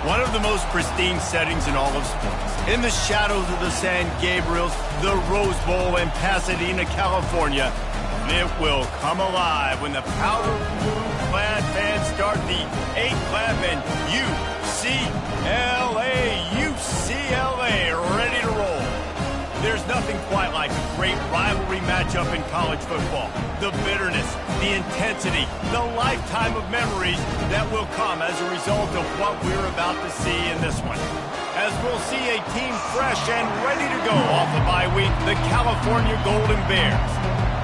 One of the most pristine settings in all of sports. In the shadows of the San Gabriels, the Rose Bowl in Pasadena, California, it will come alive when the powder blue-clad fans start the A-clap and UCLA, ready to roll. There's nothing quite like a great rivalry matchup in college football. The bitterness, the intensity, the lifetime of memories that will come as a result of what we're about to see in this one. As we'll see a team fresh and ready to go off a bye week, the California Golden Bears,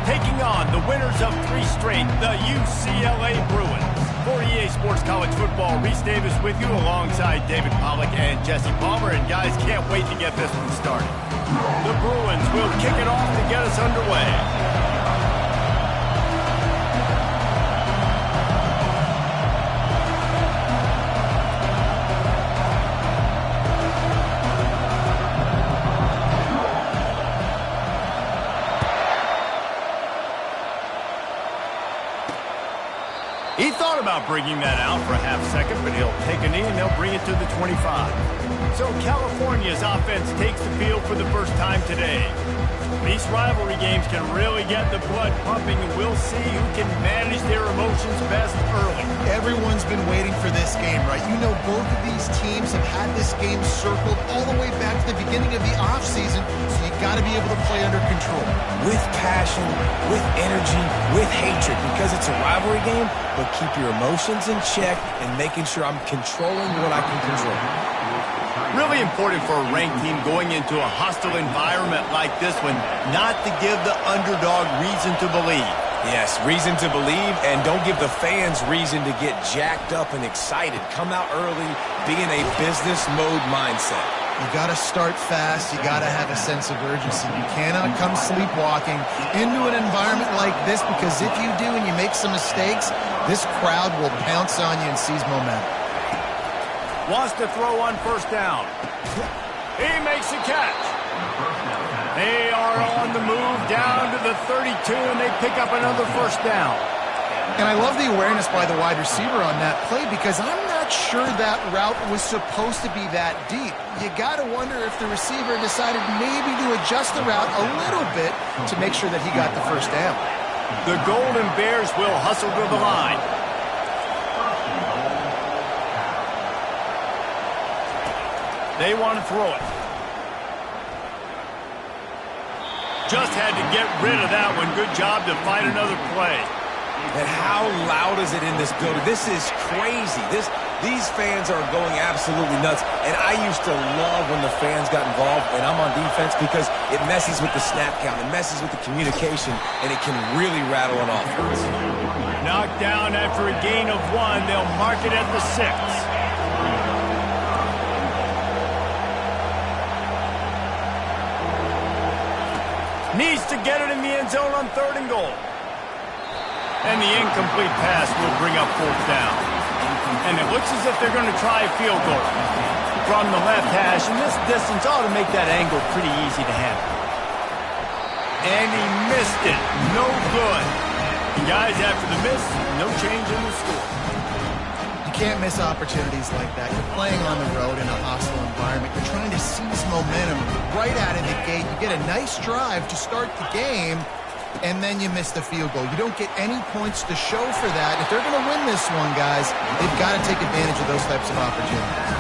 taking on the winners of 3 straight, the UCLA Bruins. For EA Sports College Football, Reese Davis with you alongside David Pollack and Jesse Palmer. And guys, can't wait to get this one started. The Bruins will kick it off to get us underway. He thought about bringing that out for a half second, but he'll take a knee and they'll bring it to the 25. So California's offense takes the field for the first time today. These rivalry games can really get the blood pumping, and we'll see who can manage their emotions best early. Everyone's been waiting for this game, right? You know, both of these teams have had this game circled all the way back to the beginning of the offseason, so you got to be able to play under control. With passion, with energy, with hatred, because it's a rivalry game, but keep your emotions in check and making sure I'm controlling what I can control. Really important for a ranked team going into a hostile environment like this one, not to give the underdog reason to believe. Yes, reason to believe, and don't give the fans reason to get jacked up and excited. Come out early, be in a business mode mindset. You got to start fast. You got to have a sense of urgency. You cannot come sleepwalking into an environment like this, because if you do and you make some mistakes, this crowd will pounce on you and seize momentum. Wants to throw on first down. He makes a catch. They are on the move down to the 32, and they pick up another first down. And I love the awareness by the wide receiver on that play, because I'm not sure that route was supposed to be that deep. You got to wonder if the receiver decided maybe to adjust the route a little bit to make sure that he got the first down. The Golden Bears will hustle to the line. They want to throw it. Just had to get rid of that one. Good job to find another play. And how loud is it in this building? This is crazy. These fans are going absolutely nuts. And I used to love when the fans got involved, and I'm on defense, because it messes with the snap count. It messes with the communication, and it can really rattle an offense. Knocked down after a gain of 1. They'll mark it at the 6. Needs to get it in the end zone on 3rd and goal. And the incomplete pass will bring up 4th down. And it looks as if they're going to try a field goal from the left hash, and this distance ought to make that angle pretty easy to handle. And he missed it. No good. And guys, after the miss, no change in the score. You can't miss opportunities like that. You're playing on the road in a hostile environment. You're trying to seize momentum right out of the gate. You get a nice drive to start the game, and then you miss the field goal. You don't get any points to show for that. If they're going to win this one, guys, they've got to take advantage of those types of opportunities.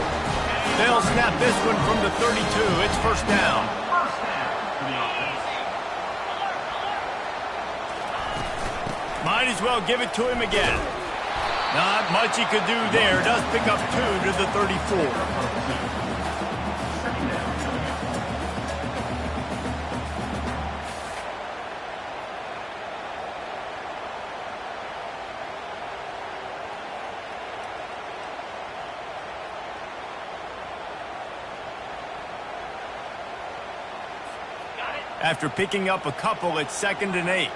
They'll snap this one from the 32. It's first down. Might as well give it to him again. Not much he could do there. Does pick up 2 to the 34. After picking up a couple, it's 2nd and 8.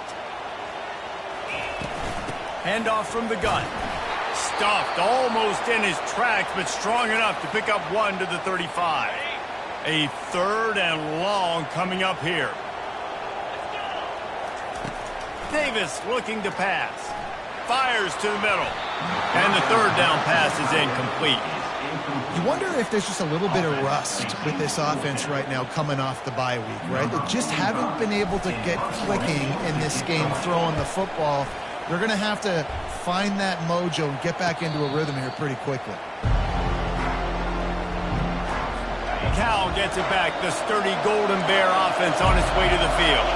Handoff from the gun. Stuffed almost in his tracks, but strong enough to pick up 1 to the 35. A 3rd and long coming up here. Davis looking to pass. Fires to the middle. And the 3rd down pass is incomplete. You wonder if there's just a little bit of rust with this offense right now coming off the bye week, right? They just haven't been able to get clicking in this game throwing the football. They're going to have to find that mojo and get back into a rhythm here pretty quickly. Cal gets it back. The sturdy Golden Bear offense on its way to the field.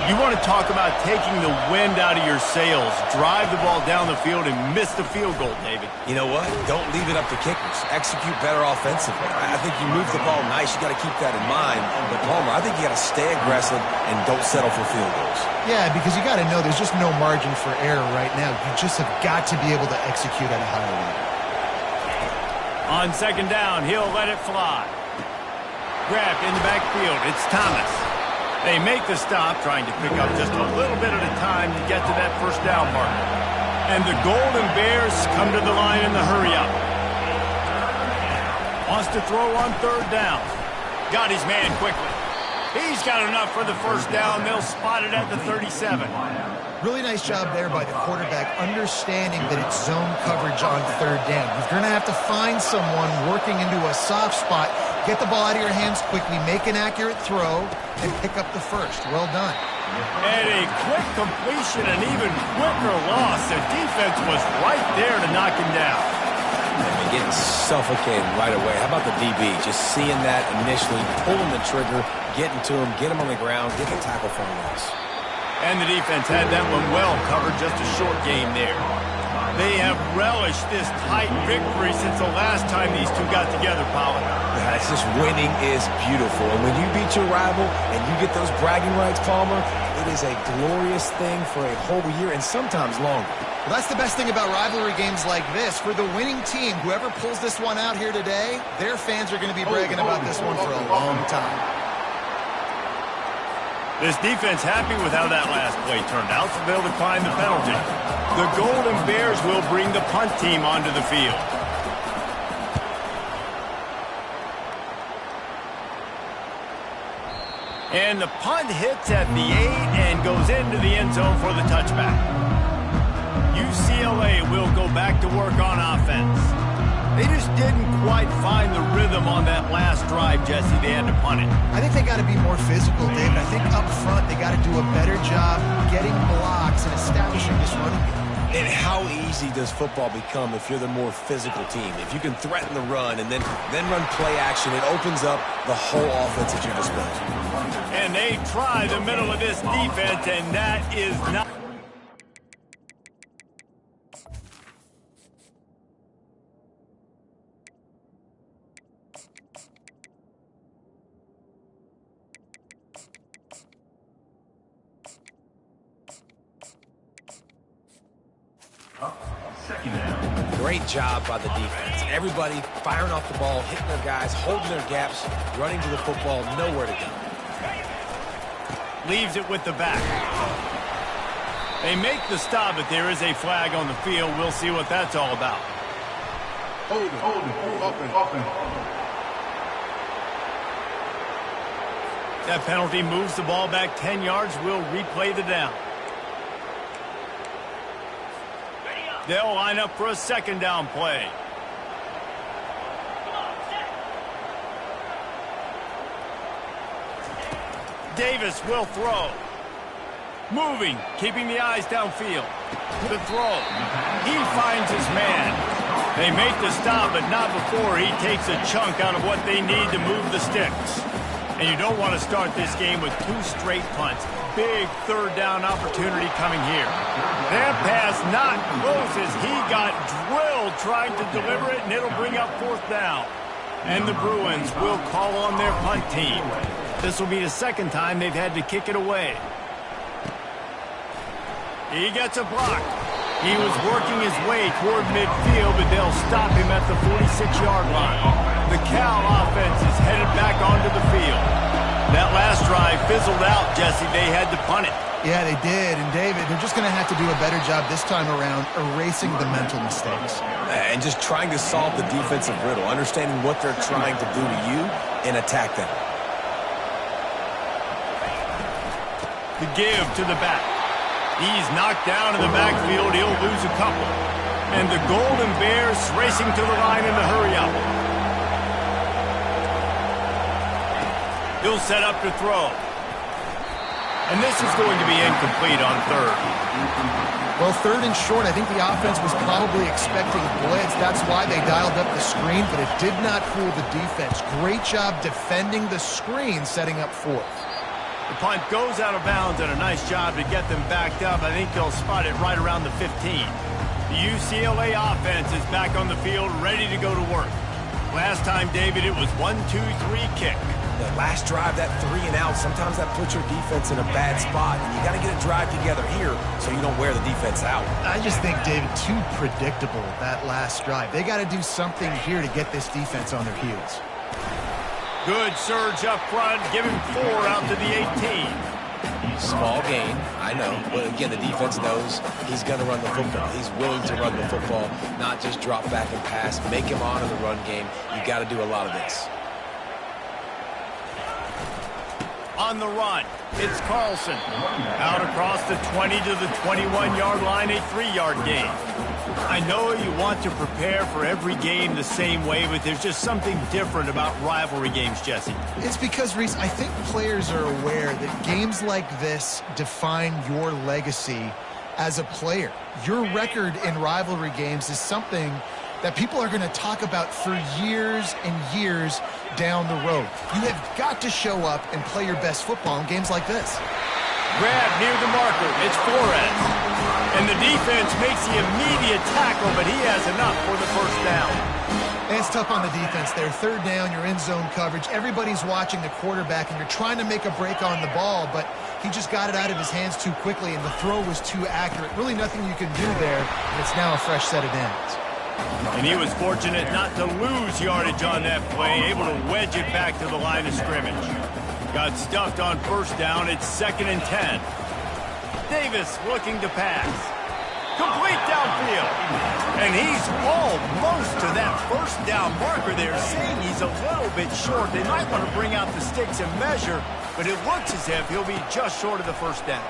You want to talk about taking the wind out of your sails. Drive the ball down the field and miss the field goal, David. You know what? Don't leave it up to kickers. Execute better offensively. I think you move the ball nice. You got to keep that in mind. But, Palmer, I think you got to stay aggressive and don't settle for field goals. Yeah, because you got to know there's just no margin for error right now. You just have got to be able to execute at a higher level. On second down, he'll let it fly. Grabbed in the backfield. It's Thomas. They make the stop, trying to pick up just a little bit at a time to get to that first down marker. And the Golden Bears come to the line in the hurry-up. Wants to throw on third down. Got his man quickly. He's got enough for the first down. They'll spot it at the 37. Really nice job there by the quarterback, understanding that it's zone coverage on third down. You're going to have to find someone working into a soft spot, get the ball out of your hands quickly, make an accurate throw, and pick up the first. Well done. And a quick completion, an even quicker loss. The defense was right there to knock him down. And getting suffocated right away. How about the DB? Just seeing that initially, pulling the trigger, getting to him, get him on the ground, get the tackle for a loss. And the defense had that one well covered, just a short game there. They have relished this tight victory since the last time these two got together, Pollard. Yeah, it's just winning is beautiful. And when you beat your rival and you get those bragging rights, Palmer, it is a glorious thing for a whole year and sometimes longer. Well, that's the best thing about rivalry games like this. For the winning team, whoever pulls this one out here today, their fans are going to be bragging about this one for a long time. This defense happy with how that last play turned out, so they'll decline the penalty. The Golden Bears will bring the punt team onto the field. And the punt hits at the 8 and goes into the end zone for the touchback. UCLA will go back to work on offense. They just didn't quite find the rhythm on that last drive, Jesse. They had to punt it. I think they got to be more physical, David. I think up front they got to do a better job getting blocks and establishing this running game. And how easy does football become if you're the more physical team? If you can threaten the run and then run play action, it opens up the whole offense at your disposal. And they try the middle of this defense, and that is not... Great job by the defense. Everybody firing off the ball, hitting their guys, holding their gaps, running to the football, nowhere to go. Leaves it with the back. They make the stop, but there is a flag on the field. We'll see what that's all about. Hold it, open. That penalty moves the ball back 10 yards. We'll replay the down. They'll line up for a second down play. Davis will throw. Moving, keeping the eyes downfield. The throw. He finds his man. They make the stop, but not before he takes a chunk out of what they need to move the sticks. And you don't want to start this game with two straight punts. Big third down opportunity coming here. That pass not close as he got drilled trying to deliver it, and it'll bring up fourth down. And the Bruins will call on their punt team. This will be the second time they've had to kick it away. He gets a block. He was working his way toward midfield, but they'll stop him at the 46-yard line. The Cal offense is headed back onto the field. That last drive fizzled out, Jesse. They had to punt it. Yeah, they did. And, David, they're just going to have to do a better job this time around erasing the mental mistakes. And just trying to solve the defensive riddle, understanding what they're trying to do to you and attack them. The give to the back. He's knocked down in the backfield. He'll lose a couple. And the Golden Bears racing to the line in the hurry up. He'll set up to throw. And this is going to be incomplete on third. Well, third and short, I think the offense was probably expecting blitz. That's why they dialed up the screen, but it did not fool the defense. Great job defending the screen, setting up fourth. The punt goes out of bounds, and a nice job to get them backed up. I think they'll spot it right around the 15. The UCLA offense is back on the field, ready to go to work. Last time, David, it was 1-2-3 kick. That last drive, that 3 and out, sometimes that puts your defense in a bad spot, and you got to get a drive together here so you don't wear the defense out. I just think, David, too predictable, that last drive. They got to do something here to get this defense on their heels. Good surge up front, give him 4 out to the 18. Small gain, I know, but again, the defense knows he's going to run the football. He's willing to run the football, not just drop back and pass, make him honor the run game. You got to do a lot of this. On the run, it's Carlson. Out across the 20 to the 21-yard line, a 3-yard gain. I know you want to prepare for every game the same way, but there's just something different about rivalry games, Jesse. It's because, Reese, I think players are aware that games like this define your legacy as a player. Your record in rivalry games is something that people are going to talk about for years and years down the road. You have got to show up and play your best football in games like this. Grab near the marker. It's Flores. And the defense makes the immediate tackle, but he has enough for the first down. And it's tough on the defense there. Third down, you're in zone coverage. Everybody's watching the quarterback, and you're trying to make a break on the ball, but he just got it out of his hands too quickly, and the throw was too accurate. Really nothing you can do there, and it's now a fresh set of downs. And he was fortunate not to lose yardage on that play, able to wedge it back to the line of scrimmage. Got stuffed on first down. It's 2nd and 10. Davis looking to pass. Complete downfield. And he's almost to that first down marker there, saying he's a little bit short. They might want to bring out the sticks and measure, but it looks as if he'll be just short of the first down.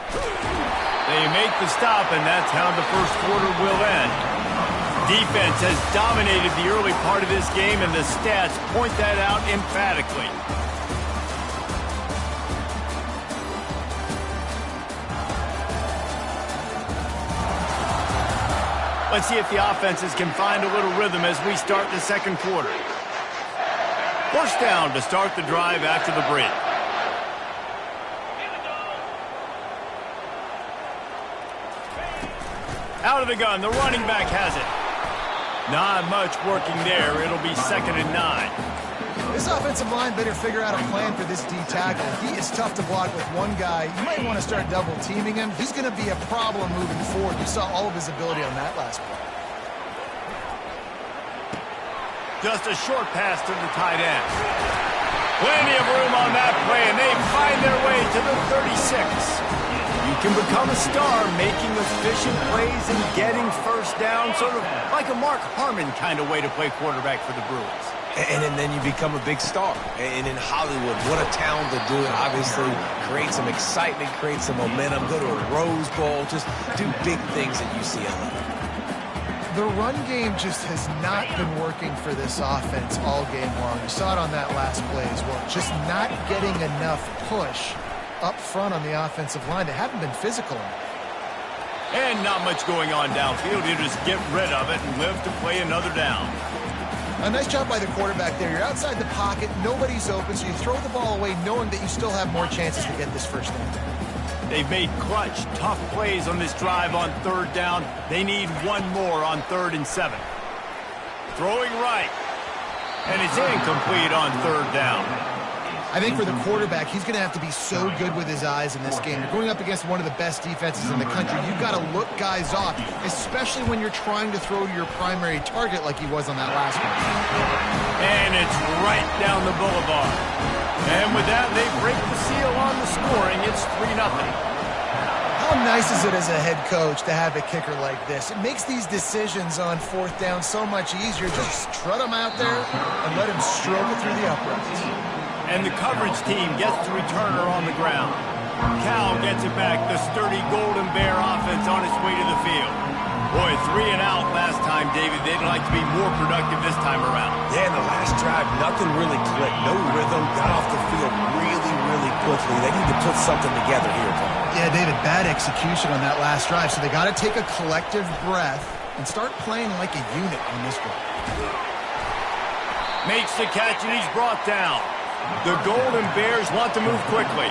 They make the stop, and that's how the first quarter will end. Defense has dominated the early part of this game, and the stats point that out emphatically. Let's see if the offenses can find a little rhythm as we start the second quarter. First down to start the drive after the break. Out of the gun, the running back has it. Not much working there. It'll be 2nd and 9. This offensive line better figure out a plan for this D tackle. He is tough to block with one guy. You might want to start double teaming him. He's going to be a problem moving forward. You saw all of his ability on that last play. Just a short pass to the tight end. Plenty of room on that play, and they find their way to the 36. You can become a star making efficient plays and getting first down, sort of like a Mark Harmon kind of way to play quarterback for the Bruins. And then you become a big star. And in Hollywood, what a town to do it. Obviously, create some excitement, create some momentum, go to a Rose Bowl, just do big things at UCLA. The run game just has not been working for this offense all game long. You saw it on that last play as well. Just not getting enough push up front on the offensive line. They haven't been physical enough. And not much going on downfield. You just get rid of it and live to play another down. A nice job by the quarterback there. You're outside the pocket. Nobody's open, so you throw the ball away knowing that you still have more chances to get this first down. They've made clutch, tough plays on this drive on third down. They need one more on 3rd and 7. Throwing right. And it's incomplete on 3rd down. I think for the quarterback, he's going to have to be so good with his eyes in this game. You're going up against one of the best defenses in the country. You've got to look guys off, especially when you're trying to throw to your primary target like he was on that last one. And it's right down the boulevard. And with that, they break the seal on the scoring. It's 3-0. How nice is it as a head coach to have a kicker like this? It makes these decisions on 4th down so much easier. Just strut him out there and let him stroke it through the uprights. And the coverage team gets the returner on the ground. Cal gets it back. The sturdy Golden Bear offense on its way to the field. Boy, 3 and out last time, David. They'd like to be more productive this time around. Yeah, in the last drive, nothing really clicked. No rhythm. Got off the field really, really quickly. They need to put something together here, Paul. Yeah, David, bad execution on that last drive. So they got to take a collective breath and start playing like a unit on this one. Makes the catch, and he's brought down. The Golden Bears want to move quickly.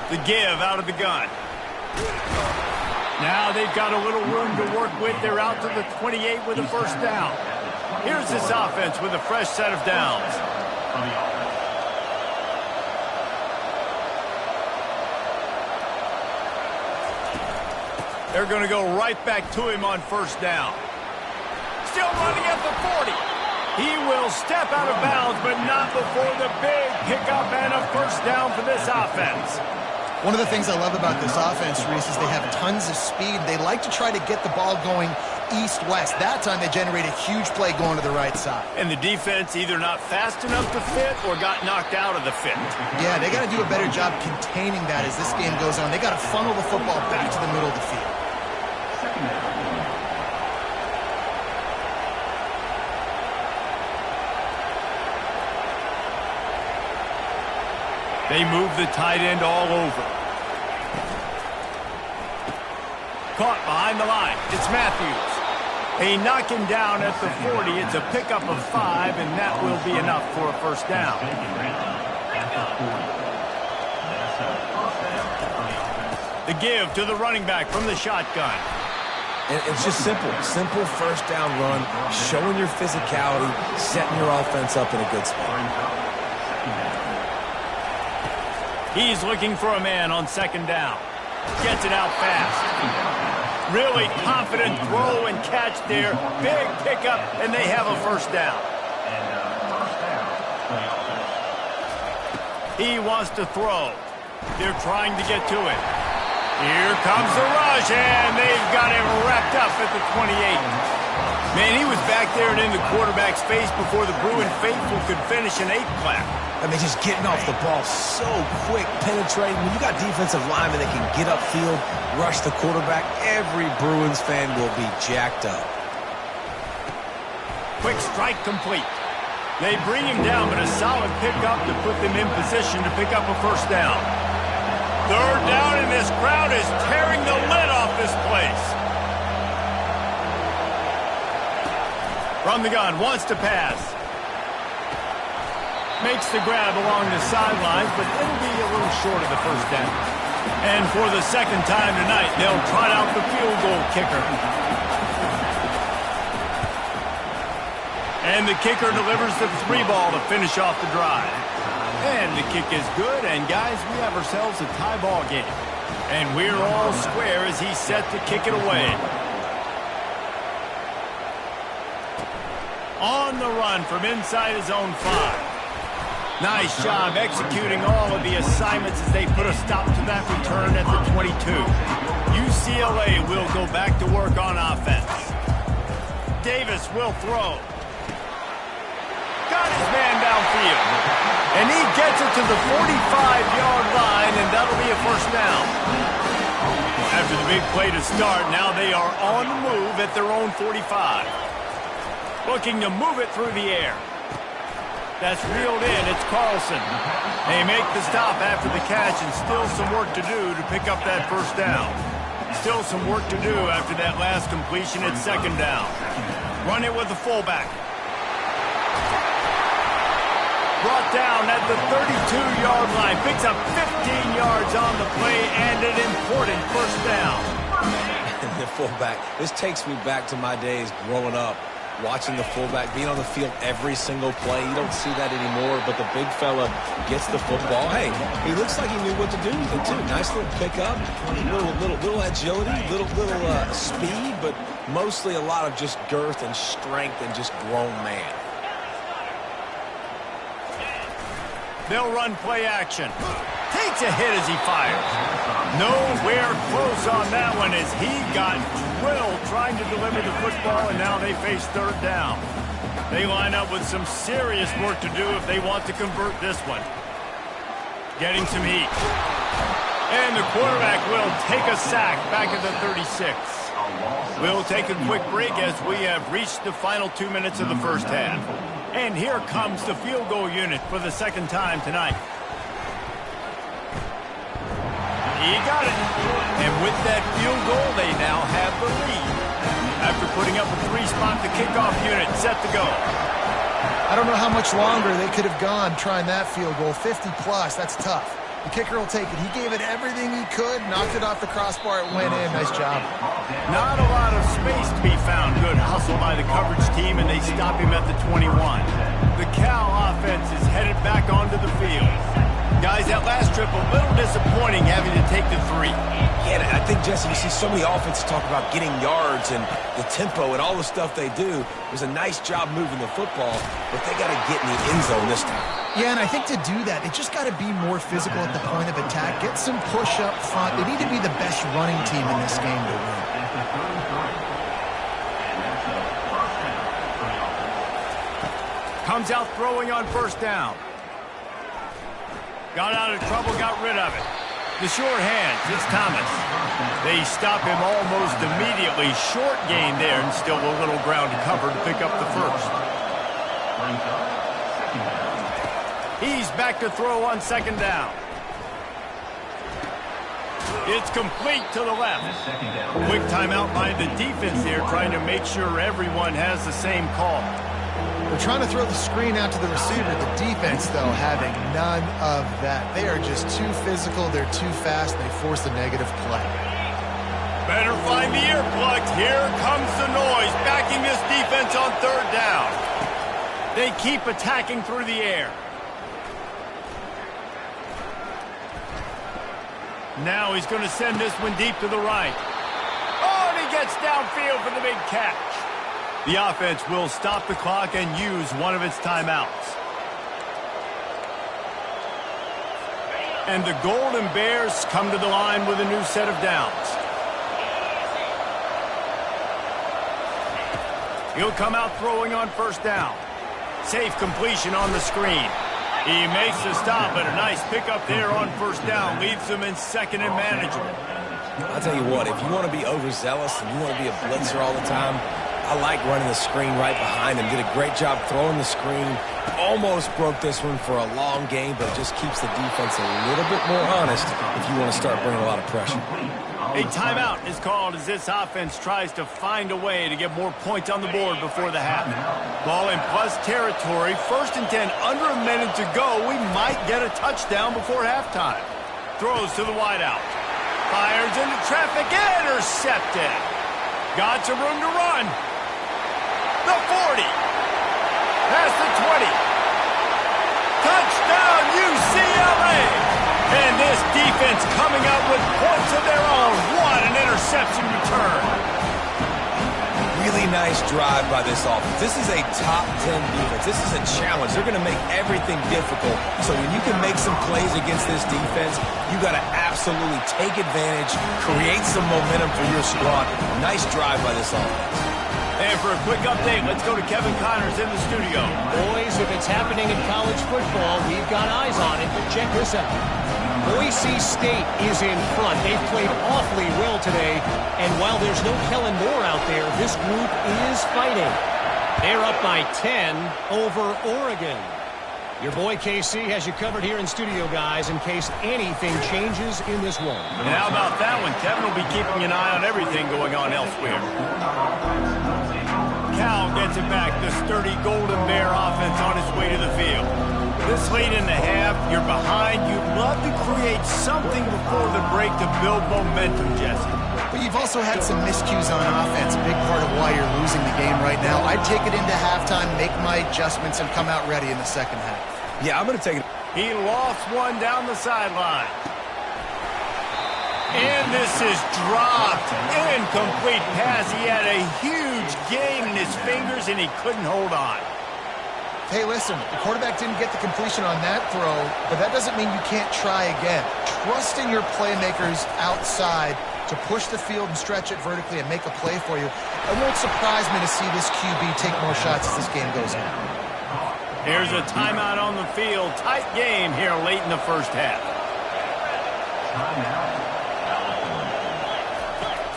The give out of the gun. Now they've got a little room to work with. They're out to the 28 with a first down. Here's this offense with a fresh set of downs. They're going to go right back to him on first down. Still running at the 40. He will step out of bounds, but not before the big pickup and a first down for this offense. One of the things I love about this offense, Reese, is they have tons of speed. They like to try to get the ball going east-west. That time they generate a huge play going to the right side. And the defense either not fast enough to fit or got knocked out of the fit. Yeah, they got to do a better job containing that as this game goes on. They got to funnel the football back to the middle of the field. They move the tight end all over. Caught behind the line. It's Matthews. They knock him down at the 40. It's a pickup of 5, and that will be enough for a first down. The give to the running back from the shotgun. And it's just simple. Simple first down run, showing your physicality, setting your offense up in a good spot. He's looking for a man on second down. Gets it out fast. Really confident throw and catch there. Big pickup, and they have a first down. He wants to throw. They're trying to get to it. Here comes the rush, and they've got him wrapped up at the 28. Man, he was back there and in the quarterback's face before the Bruin faithful could finish an 8 clap. I mean, just getting off the ball so quick, penetrating. When you got defensive linemen that can get upfield, rush the quarterback, every Bruins fan will be jacked up. Quick strike complete. They bring him down, but a solid pickup to put them in position to pick up a first down. Third down, and this crowd is tearing the lid off this place. From the gun, wants to pass. Makes the grab along the sidelines, but it'll be a little short of the first down. And for the second time tonight, they'll trot out the field goal kicker. And the kicker delivers the 3 ball to finish off the drive. And the kick is good, and guys, we have ourselves a tie ball game. And we're all square as he's set to kick it away. On the run from inside his own 5. Nice job executing all of the assignments as they put a stop to that return at the 22. UCLA will go back to work on offense. Davis will throw. Got his man downfield. And he gets it to the 45-yard line, and that'll be a first down. After the big play to start, now they are on the move at their own 45. Looking to move it through the air. That's reeled in. It's Carlson. They make the stop after the catch, and still some work to do to pick up that first down. Still some work to do after that last completion at second down. Run it with the fullback. Brought down at the 32-yard line. Picks up 15 yards on the play and an important first down. The fullback. This takes me back to my days growing up. Watching the fullback being on the field every single play. You don't see that anymore, but the big fella gets the football. Hey, he looks like he knew what to do with it, too. Nice little pickup, little agility, little speed, but mostly a lot of just girth and strength and just grown man. They'll run play action. Takes a hit as he fires. Nowhere close on that one as he got drilled trying to deliver the football, and now they face third down. They line up with some serious work to do if they want to convert this one. Getting some heat. And the quarterback will take a sack back at the 36. We'll take a quick break as we have reached the final 2 minutes of the first half. And here comes the field goal unit for the second time tonight. He got it. And with that field goal, they now have the lead. After putting up a 3-spot, the kickoff unit set to go. I don't know how much longer they could have gone trying that field goal. 50-plus, that's tough. The kicker will take it. He gave it everything he could, knocked it off the crossbar, it went in. Nice job. Not a lot of space to be found. Good hustle by the coverage team, and they stop him at the 21. The Cal offense is headed back onto the field. Guys, that last trip, a little disappointing having to take the 3. Yeah, I think, Jesse, you see so many offenses talk about getting yards and the tempo and all the stuff they do. It was a nice job moving the football, but they got to get in the end zone this time. Yeah, and I think to do that, they just got to be more physical at the point of attack. Get some push up front. They need to be the best running team in this game to win. Comes out throwing on first down. Got out of trouble, got rid of it. The short hands, it's Thomas. They stop him almost immediately. Short gain there, and still a little ground to cover to pick up the first. He's back to throw on second down. It's complete to the left. Quick timeout by the defense there, trying to make sure everyone has the same call. They're trying to throw the screen out to the receiver. The defense, though, having none of that. They are just too physical. They're too fast. They force a negative play. Better find the earplugs. Here comes the noise, backing this defense on third down. They keep attacking through the air. Now he's going to send this one deep to the right. Oh, and he gets downfield for the big catch. The offense will stop the clock and use one of its timeouts. And the Golden Bears come to the line with a new set of downs. He'll come out throwing on first down. Safe completion on the screen. He makes the stop, but a nice pickup there on first down. Leaves them in second and manageable. I'll tell you what, if you want to be overzealous and you want to be a blitzer all the time, I like running the screen right behind him. Did a great job throwing the screen. Almost broke this one for a long game, but just keeps the defense a little bit more honest if you want to start bringing a lot of pressure. A timeout is called as this offense tries to find a way to get more points on the board before the half. Ball in plus territory. 1st and 10, under a minute to go. We might get a touchdown before halftime. Throws to the wideout. Fires into traffic. Intercepted. Got some room to run. The 40. Past the 20. Touchdown, UCLA. And this defense coming up with points of their own. What an interception return. Really nice drive by this offense. This is a top 10 defense. This is a challenge. They're going to make everything difficult. So when you can make some plays against this defense, you got to absolutely take advantage, create some momentum for your squad. Nice drive by this offense. And for a quick update, let's go to Kevin Connors in the studio. Boys, if it's happening in college football, we've got eyes on it. But check this out. Boise State is in front. They've played awfully well today. And while there's no Kellen Moore out there, this group is fighting. They're up by 10 over Oregon. Your boy KC has you covered here in studio, guys, in case anything changes in this one. And how about that one? Kevin will be keeping an eye on everything going on elsewhere. Cal gets it back. The sturdy Golden Bear offense on its way to the field. This late in the half, you're behind. You'd love to create something before the break to build momentum, Jesse. But you've also had some miscues on offense, a big part of why you're losing the game right now. I'd take it into halftime, make my adjustments, and come out ready in the second half. Yeah, I'm going to take it. He lost one down the sideline. And this is dropped. Incomplete pass. He had a huge gain in his fingers, and he couldn't hold on. Hey, listen, the quarterback didn't get the completion on that throw, but that doesn't mean you can't try again. Trust in your playmakers outside to push the field and stretch it vertically and make a play for you. It won't surprise me to see this QB take more shots as this game goes on. Here's a timeout on the field. Tight game here late in the first half.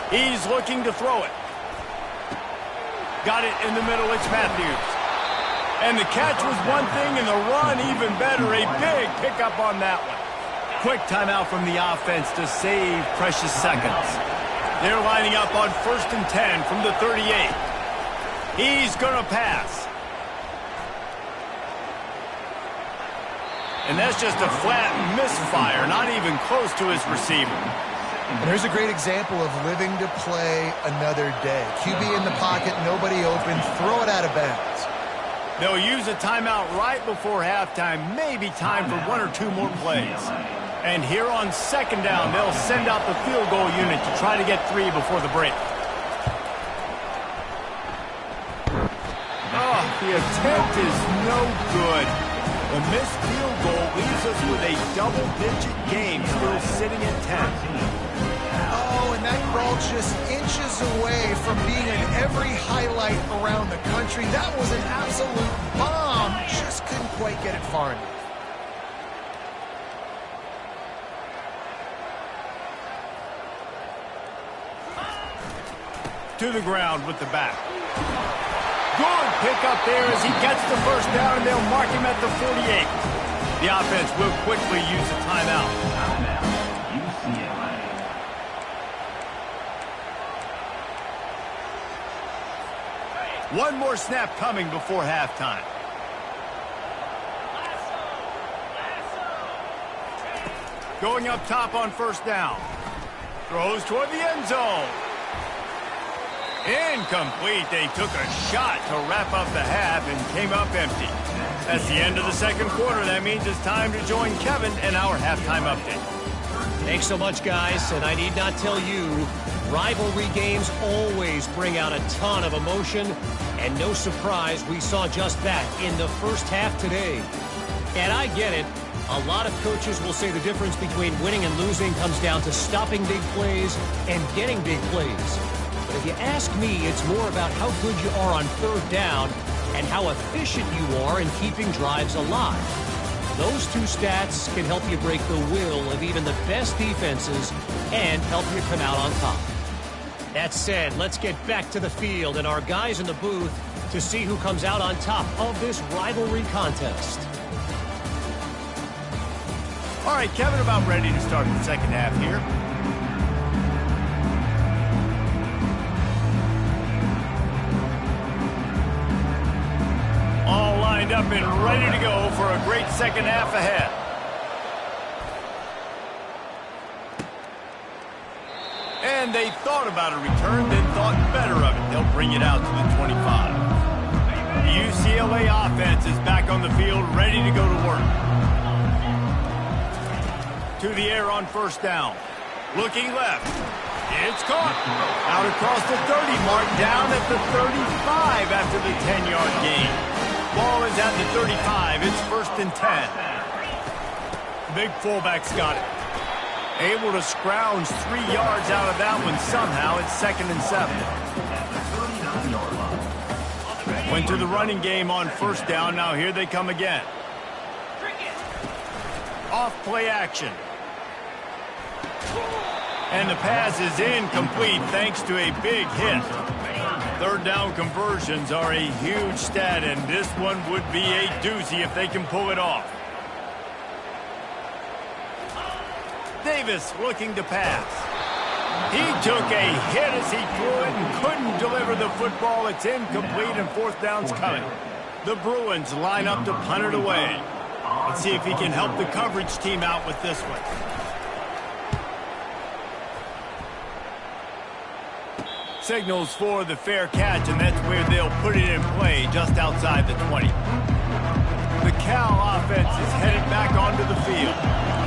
He's looking to throw it. Got it in the middle. It's Matthews. And the catch was one thing, and the run even better. A big pickup on that one. Quick timeout from the offense to save precious seconds. They're lining up on 1st and 10 from the 38. He's going to pass. And that's just a flat misfire, not even close to his receiver. And here's a great example of living to play another day. QB in the pocket, nobody open, throw it out of bounds. They'll use a timeout right before halftime, maybe time for 1 or 2 more plays. And here on 2nd down, they'll send out the field goal unit to try to get 3 before the break. Oh, the attempt is no good. The missed field goal leaves us with a double-digit game, still sitting at 10. Oh, and that ball just inches away from being in every highlight around the country. That was an absolute bomb. Just couldn't quite get it far enough. To the ground with the back. Good pick up there as he gets the first down, and they'll mark him at the 48. The offense will quickly use a timeout. One more snap coming before halftime. Going up top on 1st down. Throws toward the end zone. Incomplete. They took a shot to wrap up the half and came up empty. That's the end of the 2nd quarter. That means it's time to join Kevin in our halftime update. Thanks so much, guys. And I need not tell you, rivalry games always bring out a ton of emotion. And no surprise, we saw just that in the first half today. And I get it. A lot of coaches will say the difference between winning and losing comes down to stopping big plays and getting big plays. But if you ask me, it's more about how good you are on 3rd down and how efficient you are in keeping drives alive. Those 2 stats can help you break the will of even the best defenses and help you come out on top. That said, let's get back to the field and our guys in the booth to see who comes out on top of this rivalry contest. All right, Kevin, about ready to start the 2nd half here. All lined up and ready to go for a great 2nd half ahead. And they thought about a return, then thought better of it. They'll bring it out to the 25. The UCLA offense is back on the field, ready to go to work. To the air on 1st down. Looking left. It's caught. Out across the 30 mark, down at the 35 after the 10-yard gain. Ball is at the 35. It's 1st and 10. The big fullback's got it. Able to scrounge 3 yards out of that one somehow. It's 2nd and 7. Went to the running game on 1st down. Now here they come again. Off play action. And the pass is incomplete thanks to a big hit. 3rd down conversions are a huge stat, and this one would be a doozy if they can pull it off. Davis looking to pass. He took a hit as he threw it and couldn't deliver the football. It's incomplete, and 4th down's coming. The Bruins line up to punt it away. Let's see if he can help the coverage team out with this one. Signals for the fair catch, and that's where they'll put it in play, just outside the 20. The Cal offense is headed back onto the field.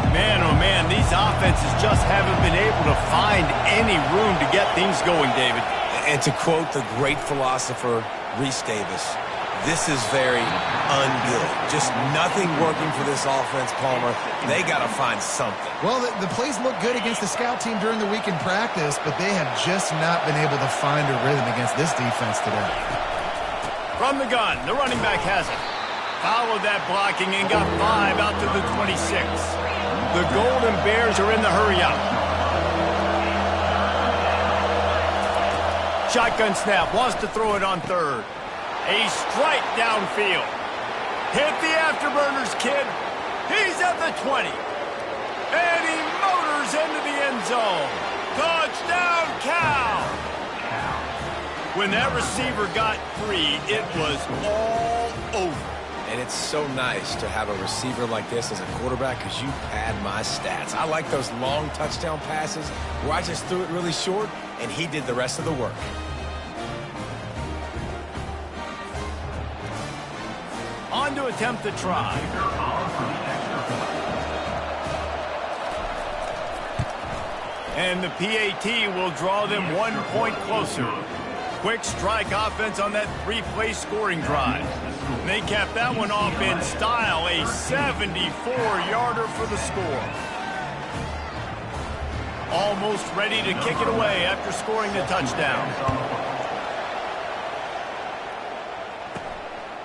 Man, oh man, these offenses just haven't been able to find any room to get things going, David. And to quote the great philosopher Reese Davis, This is very ungood. Just nothing working for this offense, Palmer. They got to find something. Well, the plays look good against the scout team during the week in practice, but they have just not been able to find a rhythm against this defense today. From the gun, the running back has it. Followed that blocking and got 5 out to the 26. The Golden Bears are in the hurry-up. Shotgun snap, wants to throw it on third. A strike downfield. Hit the afterburners, kid. He's at the 20. And he motors into the end zone. Touchdown, Cal! When that receiver got free, it was all over. And it's so nice to have a receiver like this as a quarterback because you pad my stats. I like those long touchdown passes where I just threw it really short and he did the rest of the work. On to attempt the try. And the PAT will draw them 1 point closer. Quick strike offense on that 3-play scoring drive. They capped that one off in style, a 74-yarder for the score. Almost ready to kick it away after scoring the touchdown.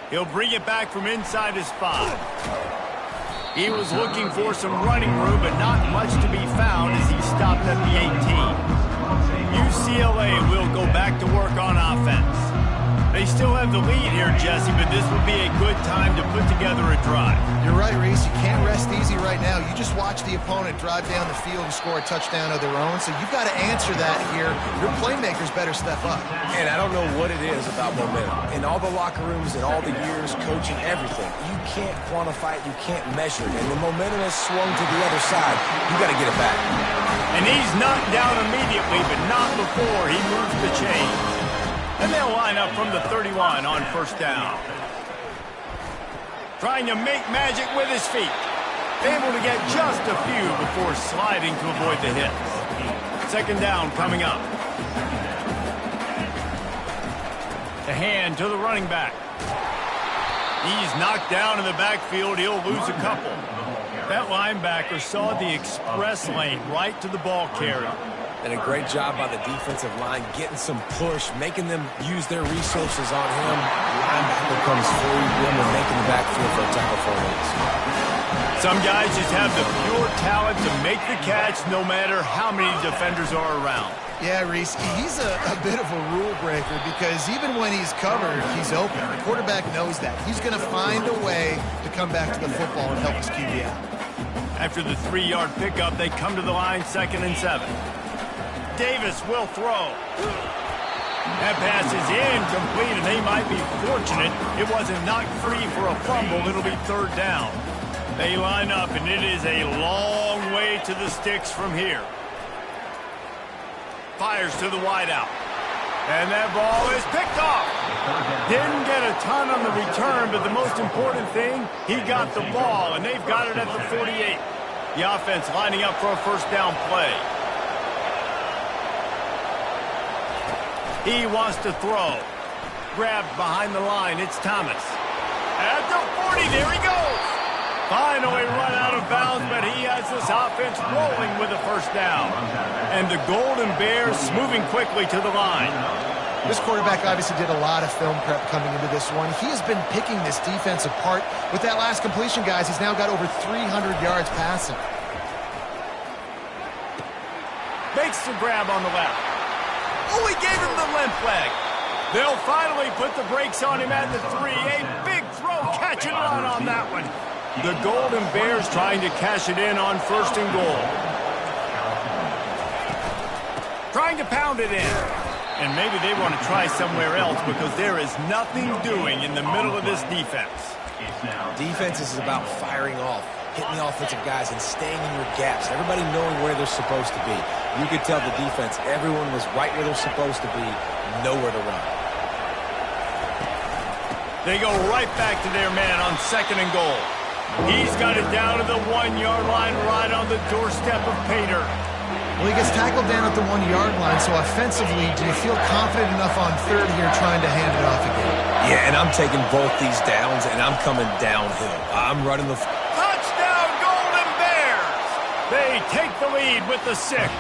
He'll bring it back from inside his 5. He was looking for some running room, but not much to be found as he stopped at the 18. UCLA will go back to work on offense. They still have the lead here, Jesse, but this would be a good time to put together a drive. You're right, Reese. You can't rest easy right now. You just watch the opponent drive down the field and score a touchdown of their own, so you've got to answer that here. Your playmakers better step up. And I don't know what it is about momentum. In all the locker rooms and all the years coaching everything, you can't quantify it, you can't measure it. And the momentum has swung to the other side. You got to get it back. And he's knocked down immediately, but not before he moves the chains. And they'll line up from the 31 on first down. Trying to make magic with his feet. Able to get just a few before sliding to avoid the hits. Second down coming up. The hand to the running back. He's knocked down in the backfield. He'll lose a couple. That linebacker saw the express lane right to the ball carrier. And a great job by the defensive line, getting some push, making them use their resources on him. Linebacker comes free, and making the backfield for a tackle for a loss. Some guys just have the pure talent to make the catch no matter how many defenders are around. Yeah, Reese, he's a bit of a rule breaker because even when he's covered, he's open. The quarterback knows that. He's going to find a way to come back to the football and help his QB out. After the 3-yard pickup, they come to the line 2nd and 7. Davis will throw. That pass is incomplete, and they might be fortunate it wasn't knocked free for a fumble. It'll be 3rd down. They line up, and it is a long way to the sticks from here. Fires to the wideout. And that ball is picked off. Didn't get a ton on the return, but the most important thing, he got the ball, and they've got it at the 48. The offense lining up for a first down play. He wants to throw. Grabbed behind the line. It's Thomas. At the 40, there he goes. Finally run out of bounds, but he has this offense rolling with a first down. And the Golden Bears moving quickly to the line. This quarterback obviously did a lot of film prep coming into this one. He has been picking this defense apart. With that last completion, guys, he's now got over 300 yards passing. Makes the grab on the left. Oh, he gave him the limp leg. They'll finally put the brakes on him at the 3. A big throw, catch and run on that one. The Golden Bears trying to cash it in on 1st and goal. Trying to pound it in. And maybe they want to try somewhere else because there is nothing doing in the middle of this defense. Defense is about firing off, hitting the offensive guys and staying in your gaps. Everybody knowing where they're supposed to be. You could tell the defense, everyone was right where they're supposed to be, nowhere to run. They go right back to their man on 2nd and goal. He's got it down to the 1-yard line right on the doorstep of Pater. Well, he gets tackled down at the 1-yard line, so offensively, do you feel confident enough on 3rd here trying to hand it off again? Yeah, and I'm taking both these downs, and I'm coming downhill. I'm running the... Touchdown, Golden Bears! They take the lead with the 6.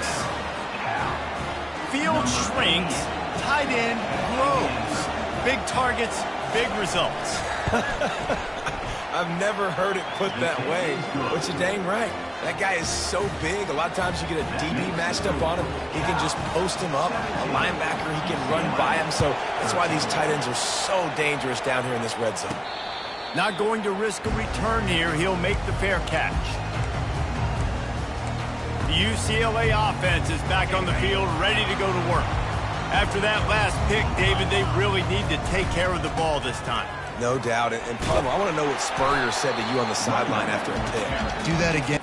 Field shrinks, tight end grows. Big targets, big results. I've never heard it put that way, but you're dang right. That guy is so big. A lot of times you get a DB matched up on him. He can just post him up. A linebacker, he can run by him. So that's why these tight ends are so dangerous down here in this red zone. Not going to risk a return here. He'll make the fair catch. The UCLA offense is back on the field, ready to go to work. After that last pick, David, they really need to take care of the ball this time. No doubt. And Palmer, I want to know what Spurrier said to you on the sideline after a pick. Do that again.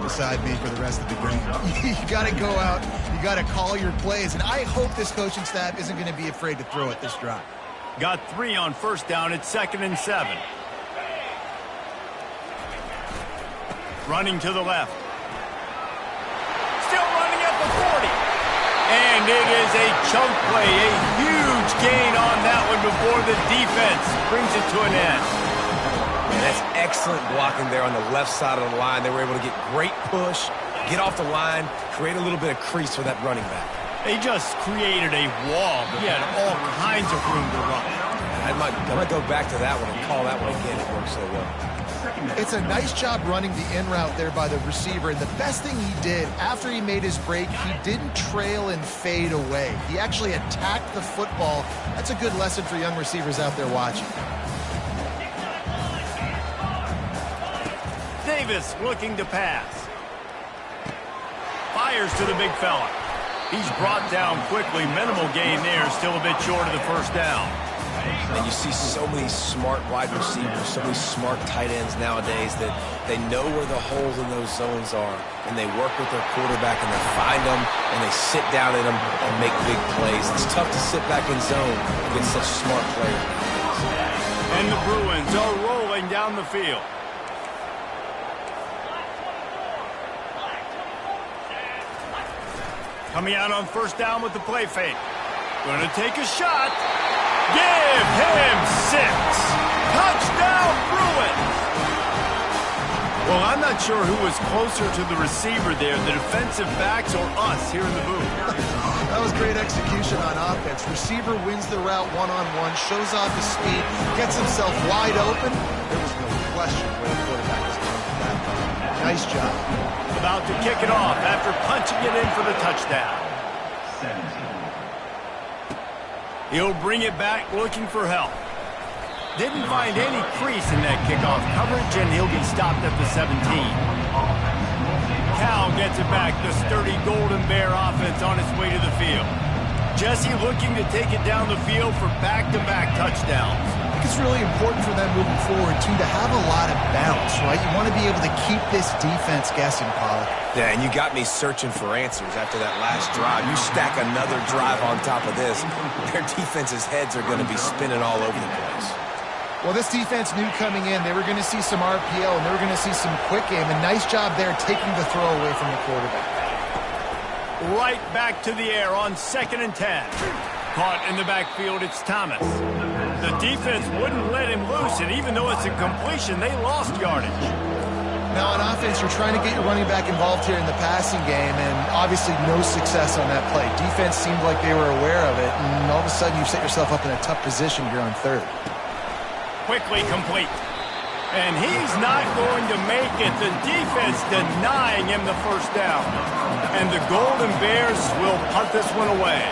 Beside me for the rest of the game. You got to go out. You got to call your plays. And I hope this coaching staff isn't going to be afraid to throw it this drive. Got 3 on first down. It's 2nd and 7. Running to the left. Still running at the 40. And it is a chunk play. A huge gain on that one before the defense brings it to an end. And that's excellent blocking there on the left side of the line. They were able to get great push, get off the line, create a little bit of crease for that running back. They just created a wall, but he had all kinds of room to run. I might go back to that one and call that one again. It worked so well. It's a nice job running the in route there by the receiver. And the best thing he did after he made his break, he didn't trail and fade away. He actually attacked the football. That's a good lesson for young receivers out there watching. Davis looking to pass. Fires to the big fella. He's brought down quickly. Minimal gain there. Still a bit short of the first down. And you see so many smart wide receivers, so many smart tight ends nowadays that they know where the holes in those zones are, and they work with their quarterback, and they find them, and they sit down in them and make big plays. It's tough to sit back in zone against such smart players. And the Bruins are rolling down the field. Coming out on first down with the play fake. Going to take a shot. Give him 6. Touchdown, Bruins. Well, I'm not sure who was closer to the receiver there, the defensive backs or us here in the booth. That was great execution on offense. Receiver wins the route one-on-one, shows off his speed, gets himself wide open. There was no question where the quarterback was going for that. Nice job. About to kick it off after punching it in for the touchdown. He'll bring it back looking for help. Didn't find any crease in that kickoff coverage, and he'll be stopped at the 17. Cal gets it back. The sturdy Golden Bear offense on its way to the field. Jesse looking to take it down the field for back-to-back touchdowns. I think it's really important for them moving forward, too, to have a lot of bounce, right? You want to be able to keep this defense guessing, Pollard. Yeah, and you got me searching for answers after that last drive. You stack another drive on top of this, their defense's heads are going to be spinning all over the place. Well, this defense knew coming in they were going to see some RPO and they were going to see some quick game. A nice job there taking the throw away from the quarterback. Right back to the air on 2nd and 10. Caught in the backfield, it's Thomas. The defense wouldn't let him loose, and even though it's a completion, they lost yardage. Now on offense, you're trying to get your running back involved here in the passing game, and obviously no success on that play. Defense seemed like they were aware of it, and all of a sudden you set yourself up in a tough position here on 3rd. Quickly complete. And he's not going to make it. The defense denying him the first down. And the Golden Bears will punt this one away.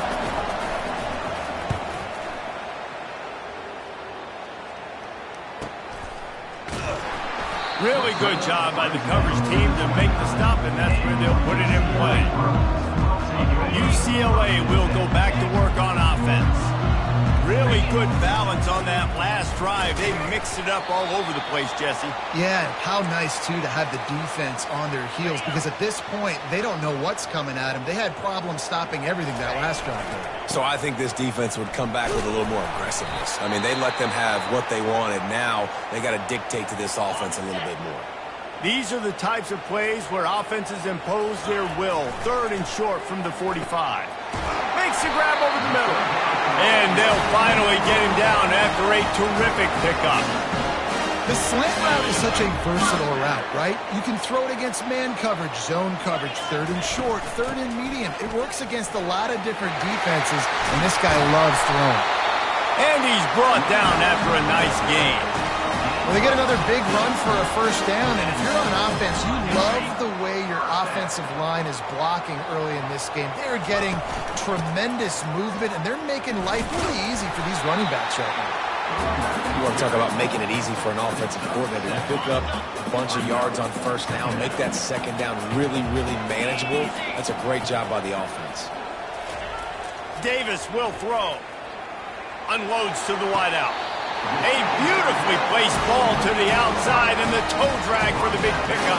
Really good job by the coverage team to make the stop, and that's where they'll put it in play. UCLA will go back to work on offense. Really good balance on that last drive. They mixed it up all over the place, Jesse. Yeah, how nice, too, to have the defense on their heels, because at this point, they don't know what's coming at them. They had problems stopping everything that last drive. So I think this defense would come back with a little more aggressiveness. I mean, they let them have what they wanted. Now they got to dictate to this offense a little bit more. These are the types of plays where offenses impose their will. 3rd and short from the 45. Makes the grab over the middle. And they'll finally get him down after a terrific pickup. The slant route is such a versatile route, right? You can throw it against man coverage, zone coverage, 3rd and short, 3rd and medium. It works against a lot of different defenses, and this guy loves throwing. And he's brought down after a nice gain. Well, they get another big run for a 1st down, and if you're on offense, you love the way your offensive line is blocking early in this game. They're getting tremendous movement, and they're making life really easy for these running backs right now. You want to talk about making it easy for an offensive coordinator to pick up a bunch of yards on 1st down, make that 2nd down really, really manageable. That's a great job by the offense. Davis will throw. Unloads to the wideout. A beautifully placed ball to the outside and the toe drag for the big pickup.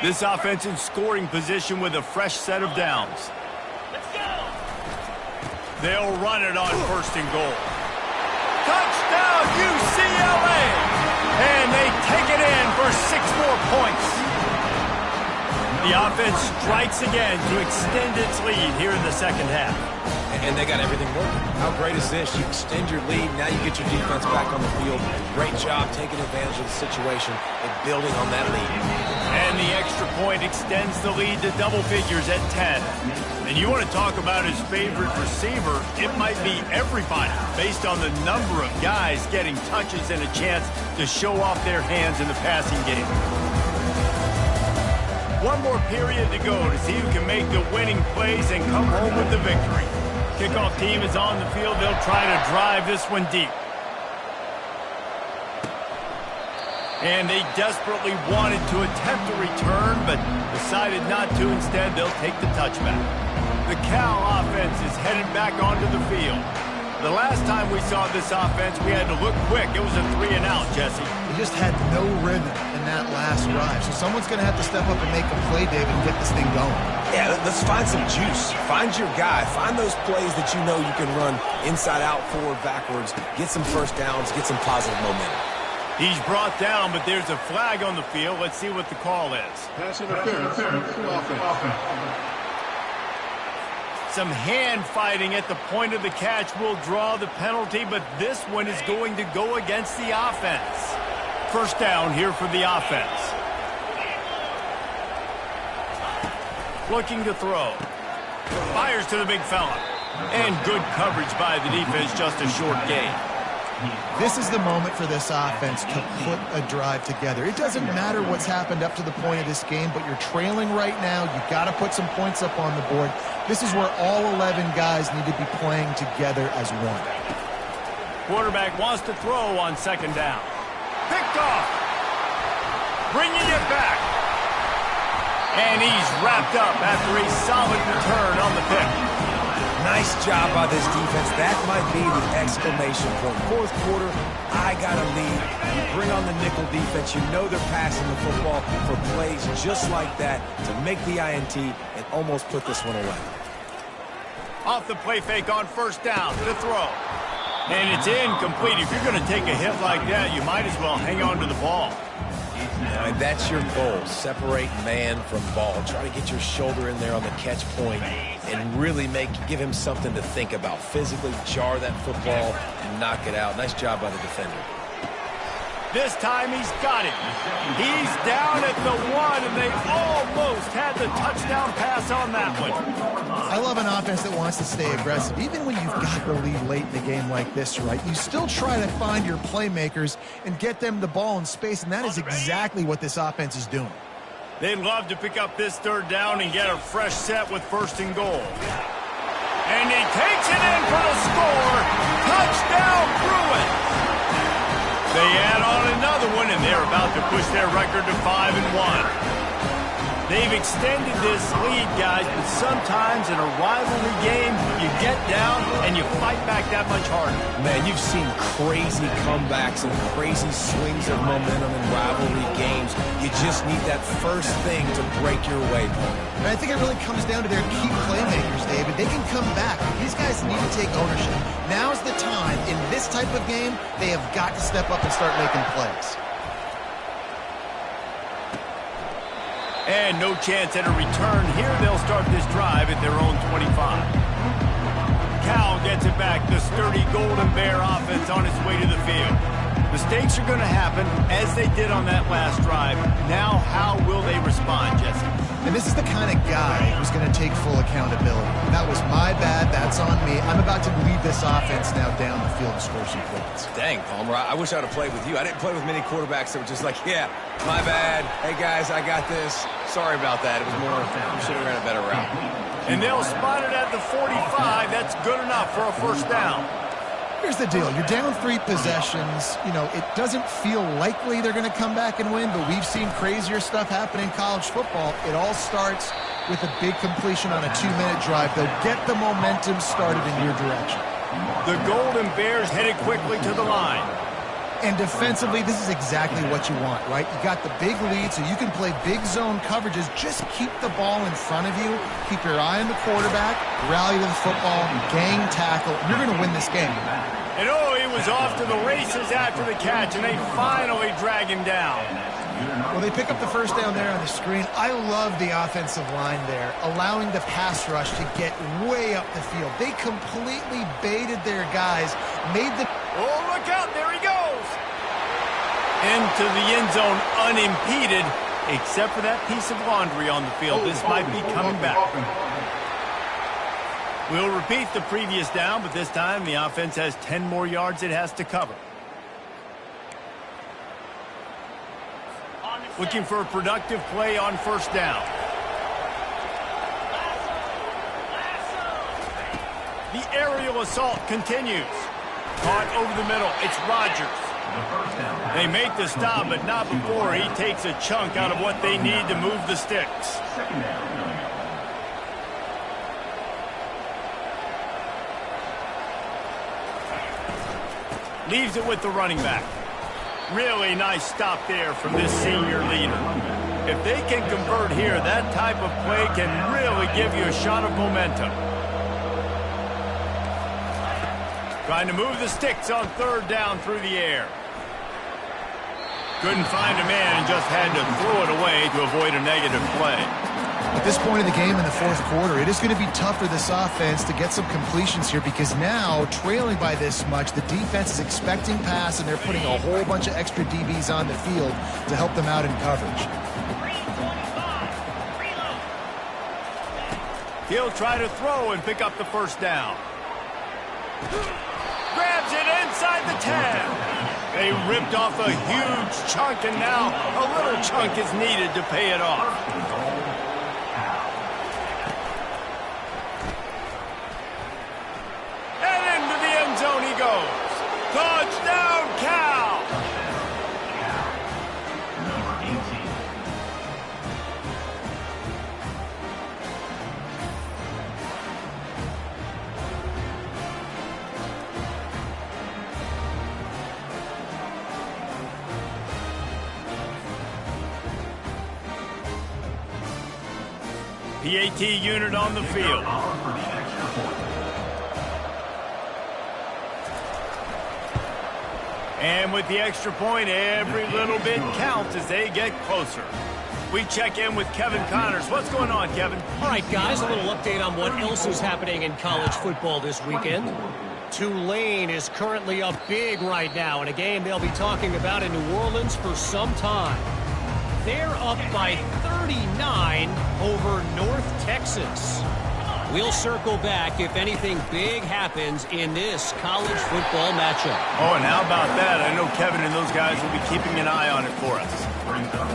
This offense in scoring position with a fresh set of downs. They'll run it on 1st and goal. Touchdown UCLA! And they take it in for 6 more points. The offense strikes again to extend its lead here in the 2nd half. And they got everything working. How great is this? You extend your lead, now you get your defense back on the field. Great job taking advantage of the situation and building on that lead. And the extra point extends the lead to double figures at 10. And you want to talk about his favorite receiver, it might be everybody, based on the number of guys getting touches and a chance to show off their hands in the passing game. One more period to go to see who can make the winning plays and come home with the victory. Kickoff team is on the field. They'll try to drive this one deep. And they desperately wanted to attempt a return, but decided not to. Instead, they'll take the touchback. The Cal offense is headed back onto the field. The last time we saw this offense, we had to look quick. It was a 3-and-out, Jesse. They just had no rhythm in that last drive. So someone's going to have to step up and make a play, David, and get this thing going. Yeah, let's find some juice. Find your guy. Find those plays that you know you can run inside out, forward, backwards. Get some 1st downs. Get some positive momentum. He's brought down, but there's a flag on the field. Let's see what the call is. Pass interference. Offense. Some hand fighting at the point of the catch will draw the penalty, but this one is going to go against the offense. 1st down here for the offense. Looking to throw. Fires to the big fella. And good coverage by the defense, just a short gain. This is the moment for this offense to put a drive together. It doesn't matter what's happened up to the point of this game, but you're trailing right now. You've got to put some points up on the board. This is where all 11 guys need to be playing together as one. Quarterback wants to throw on 2nd down. Picked off. Bringing it back. And he's wrapped up after a solid return on the pick. Nice job by this defense. That might be the exclamation point. 4th quarter, I got a lead. You bring on the nickel defense. You know they're passing the football for plays just like that to make the INT and almost put this one away. Off the play fake on 1st down to throw. And it's incomplete. If you're going to take a hit like that, you might as well hang on to the ball. And that's your goal. Separate man from ball. Try to get your shoulder in there on the catch point and really give him something to think about. Physically jar that football and knock it out. Nice job by the defender. This time he's got it. He's down at the 1, and they almost had the touchdown pass on that one. I love an offense that wants to stay aggressive. Even when you've got the lead late in the game like this, right, you still try to find your playmakers and get them the ball in space, and that is exactly what this offense is doing. They'd love to pick up this 3rd down and get a fresh set with 1st and goal. And he takes it in for the score. Touchdown, Bruins. They add on another one, and they're about to push their record to 5-1. They've extended this lead, guys, but sometimes in a rivalry game, you get down and you fight back that much harder. Man, you've seen crazy comebacks and crazy swings of momentum in rivalry games. You just need that first thing to break your way, Paul. And I think it really comes down to their key playmakers, David. They can come back. These guys need to take ownership. Now's the time. In this type of game, they have got to step up and start making plays. And no chance at a return here. They'll start this drive at their own 25. Cal gets it back. The sturdy Golden Bear offense on its way to the field. Mistakes are going to happen, as they did on that last drive. Now, how will they respond, Jesse? And this is the kind of guy who's going to take full accountability. That was my bad. That's on me. I'm about to lead this offense now down the field and score some points. Dang, Palmer, I wish I would have played with you. I didn't play with many quarterbacks that were just like, yeah, my bad. Hey, guys, I got this. Sorry about that. It was more, we should have ran a better route. And they'll spot it at the 45. That's good enough for a first down. Here's the deal. You're down 3 possessions. You know, it doesn't feel likely they're going to come back and win, but we've seen crazier stuff happen in college football. It all starts with a big completion on a 2-minute drive. They'll get the momentum started in your direction. The Golden Bears headed quickly to the line. And defensively, this is exactly what you want, right? You got the big lead, so you can play big zone coverages. Just keep the ball in front of you. Keep your eye on the quarterback. Rally to the football. Gang tackle. You're going to win this game. And oh, he was off to the races after the catch, and they finally drag him down. Well, they pick up the first down there on the screen. I love the offensive line there, allowing the pass rush to get way up the field. They completely baited their guys, made the... Oh, look out, there he goes! Into the end zone unimpeded, except for that piece of laundry on the field. This might be coming back. We'll repeat the previous down, but this time the offense has 10 more yards it has to cover. Looking for a productive play on first down. The aerial assault continues. Caught over the middle. It's Rodgers. They make the stop, but not before he takes a chunk out of what they need to move the sticks. Leaves it with the running back. Really nice stop there from this senior leader. If they can convert here, that type of play can really give you a shot of momentum. Trying to move the sticks on third down through the air. Couldn't find a man and just had to throw it away to avoid a negative play. At this point in the game in the fourth quarter, it is going to be tough for this offense to get some completions here because now, trailing by this much, the defense is expecting pass and they're putting a whole bunch of extra DBs on the field to help them out in coverage. He'll try to throw and pick up the first down. Grabs it inside the 10. They ripped off a huge chunk, and now a little chunk is needed to pay it off. And into the end zone he goes. Touchdown, Cal! PAT unit on the field. And with the extra point, every little bit counts as they get closer. We check in with Kevin Connors. What's going on, Kevin? All right, guys, a little update on what else is happening in college football this weekend. Tulane is currently up big right now in a game they'll be talking about in New Orleans for some time. They're up by 39 over North Texas. We'll circle back if anything big happens in this college football matchup. Oh, and how about that? I know Kevin and those guys will be keeping an eye on it for us.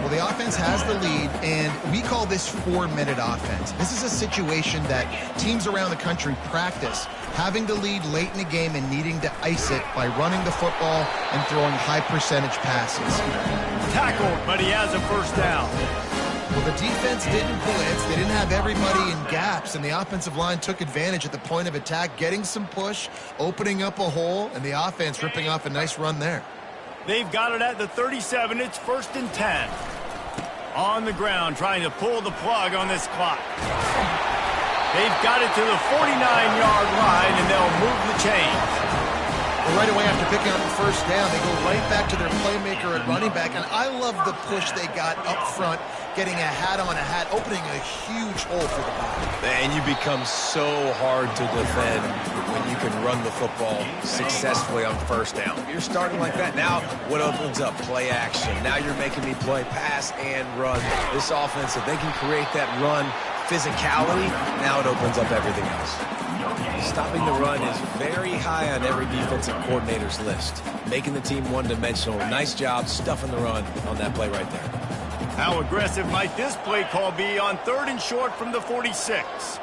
Well, the offense has the lead, and we call this 4-minute offense. This is a situation that teams around the country practice, having the lead late in the game and needing to ice it by running the football and throwing high-percentage passes. Tackled, but he has a first down. Well, the defense didn't blitz. They didn't have everybody in gaps, and the offensive line took advantage at the point of attack, getting some push, opening up a hole, and the offense ripping off a nice run there. They've got it at the 37. It's 1st and 10. On the ground, trying to pull the plug on this clock. They've got it to the 49-yard line, and they'll move the chains. Well, right away after picking up the first down, they go right back to their playmaker at running back, and I love the push they got up front, getting a hat on a hat, opening a huge hole for the ball. And you become so hard to defend when you can run the football successfully on first down. You're starting like that. Now, what opens up? Play action. Now you're making me play pass and run. This offense, if they can create that run physicality, now it opens up everything else. Stopping the run is very high on every defensive coordinator's list. Making the team one-dimensional. Nice job stuffing the run on that play right there. How aggressive might this play call be on 3rd and short from the 46?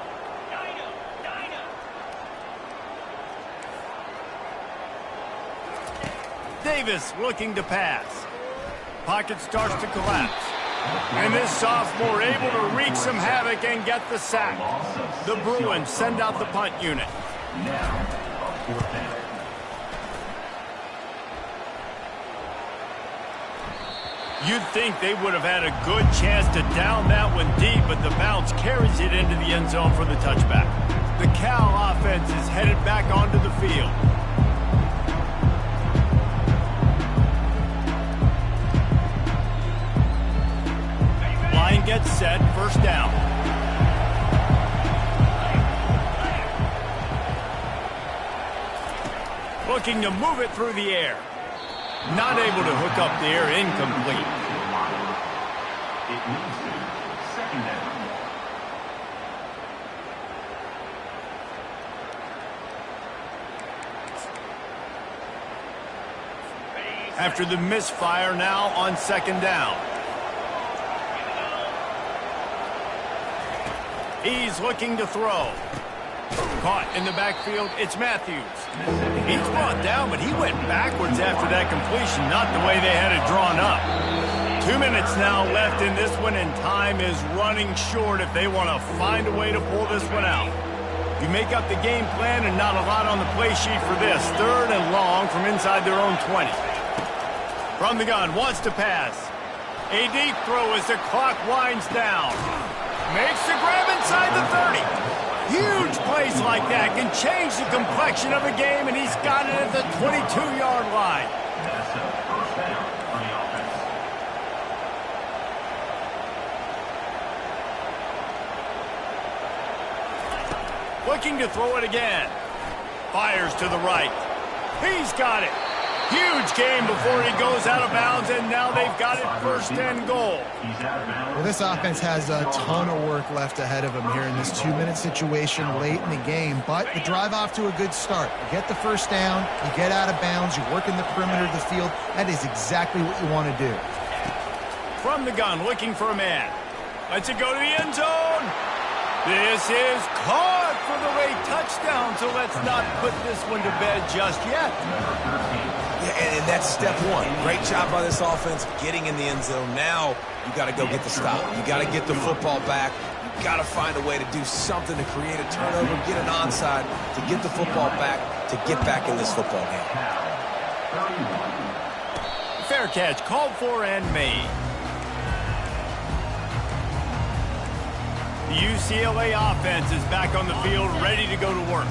Davis looking to pass. Pocket starts to collapse. And this sophomore able to wreak some havoc and get the sack. The Bruins send out the punt unit. You'd think they would have had a good chance to down that one deep, but the bounce carries it into the end zone for the touchback. The Cal offense is headed back onto the field. Line gets set, 1st down. Looking to move it through the air. Not able to hook up there, incomplete. It moves to 2nd down. After the misfire, now on 2nd down. He's looking to throw. Caught in the backfield, it's Matthews. He's brought down, but he went backwards after that completion, not the way they had it drawn up. 2 minutes now left in this one, and time is running short if they want to find a way to pull this one out. You make up the game plan and not a lot on the play sheet for this. 3rd and long from inside their own 20. From the gun, wants to pass. A deep throw as the clock winds down. Makes the grab inside the 30. Huge plays like that can change the complexion of a game, and he's got it at the 22-yard line. That's a 1st down on the offense. Looking to throw it again. Fires to the right. He's got it. Huge game before he goes out of bounds, and now they've got it 1st and goal. Well, this offense has a ton of work left ahead of them here in this 2-minute situation late in the game, but the drive off to a good start. You get the 1st down, you get out of bounds, you work in the perimeter of the field. That is exactly what you want to do. From the gun, looking for a man. Lets it go to the end zone. This is caught for the late touchdown, so let's not put this one to bed just yet. Yeah, and that's step one. Great job by this offense getting in the end zone. Now you got to go get the stop. You got to get the football back. You got to find a way to do something to create a turnover, get an onside, to get the football back, to get back in this football game. Fair catch, called for and made. The UCLA offense is back on the field, ready to go to work.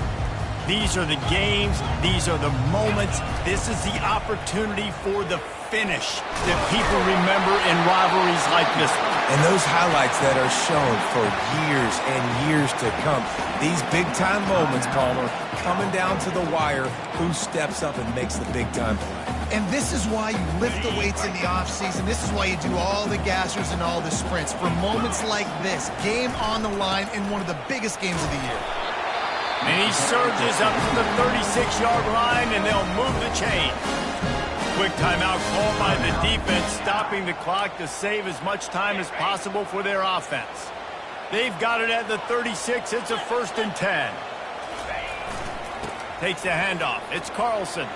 These are the games. These are the moments. This is the opportunity for the finish that people remember in rivalries like this one. And those highlights that are shown for years and years to come. These big-time moments, Palmer, coming down to the wire, who steps up and makes the big-time play. And this is why you lift the weights in the offseason. This is why you do all the gassers and all the sprints. For moments like this, game on the line in one of the biggest games of the year. And he surges up to the 36-yard line, and they'll move the chain. Quick timeout called by the defense, stopping the clock to save as much time as possible for their offense. They've got it at the 36. It's a 1st and 10. Takes the handoff. It's Carlson.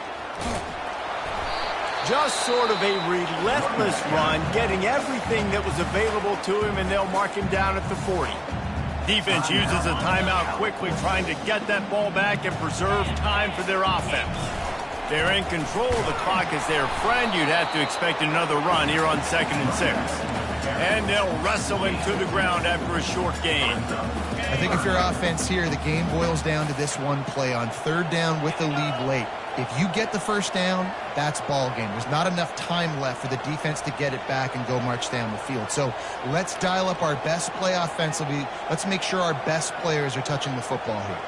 Just sort of a relentless run, getting everything that was available to him, and they'll mark him down at the 40. Defense uses a timeout quickly, trying to get that ball back and preserve time for their offense. They're in control. The clock is their friend. You'd have to expect another run here on 2nd and 6. And they'll wrestle him to the ground after a short gain. I think if your offense here, the game boils down to this one play on 3rd down with the lead late. If you get the 1st down, that's ball game. There's not enough time left for the defense to get it back and go march down the field. So let's dial up our best play offensively. Let's make sure our best players are touching the football here.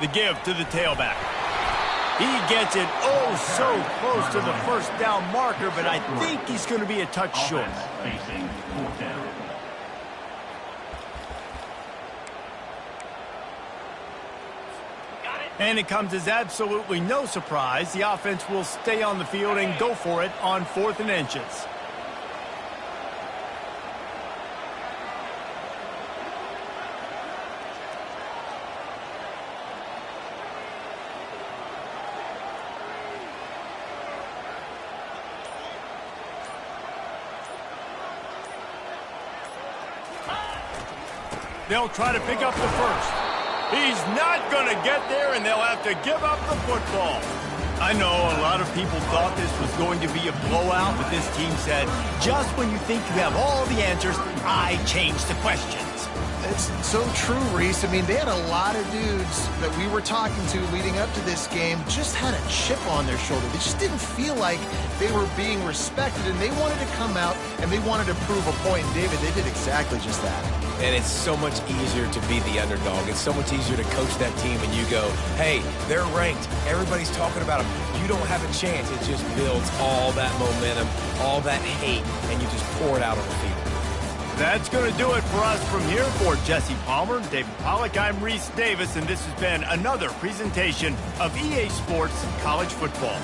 The give to the tailback. He gets it so close to the 1st down marker, but I think he's going to be a touch short. Facing 4th down. And it comes as absolutely no surprise. The offense will stay on the field and go for it on 4th and inches. They'll try to pick up the 1st. He's not going to get there, and they'll have to give up the football. I know a lot of people thought this was going to be a blowout, but this team said, just when you think you have all the answers, I change the questions. It's so true, Reese. I mean, they had a lot of dudes that we were talking to leading up to this game just had a chip on their shoulder. They just didn't feel like they were being respected, and they wanted to come out and they wanted to prove a point. And David, they did exactly just that. And it's so much easier to be the underdog. It's so much easier to coach that team and you go, hey, they're ranked. Everybody's talking about them. You don't have a chance. It just builds all that momentum, all that hate, and you just pour it out on the field. That's going to do it for us from here. For Jesse Palmer, David Pollack, I'm Reese Davis, and this has been another presentation of EA Sports College Football.